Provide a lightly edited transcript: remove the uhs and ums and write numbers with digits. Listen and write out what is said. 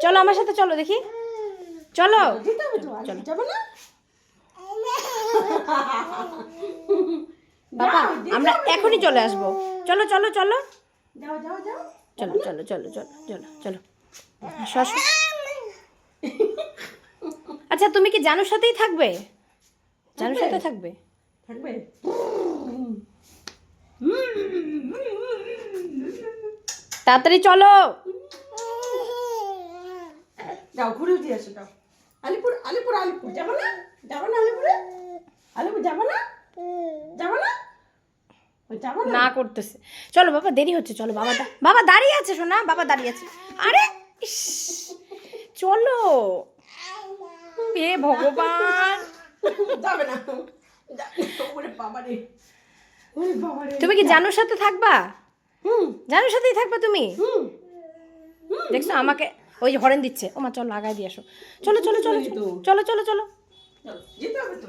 চলো আমার সাথে চলো দেখি, চলো যেতে হবে তো, চলো। যাবে না? বাবা যাও, যেতে আমরা হবে তো। এখনই চলে আসবো, চলো চলো চলো যাও যাও যাও। চলো চলো চলো চলো চলো চলো আসো, আসো। আচ্ছা তুমি কি জানুর সাথেই থাকবে? জানুর সাথে থাকবে? থাকবে। তাড়াতাড়ি চলো। যাও ঘুরে দিয়ে আসো, যাও। আলিপুর আলিপুর আলিপুর যাবো না? যাবো না আলিপুরে? আলিপুর যাবো না? যাবো না? ওই যাবো না? না করতেছে, চলো বাবা দেরি হচ্ছে, চলো বাবা বাবা দাঁড়িয়ে আছে, শোনা বাবা দাঁড়িয়ে আছে। আরে ইস, চলো। এ ভগবান, যাবে না। ওরে বাবা রে, ওরে বাবা রে। তুমি কি জানুর সাথে থাকবা? হুম জানুর সাথেই থাকবা তুমি? হুম। দেখছো আমাকে ওই যে হরেন দিচ্ছে, ও মা চলো লাগাই দিয়ে আসো, চলো চলো চলো চলো চলো চলো চলো। যেতে হবে তো।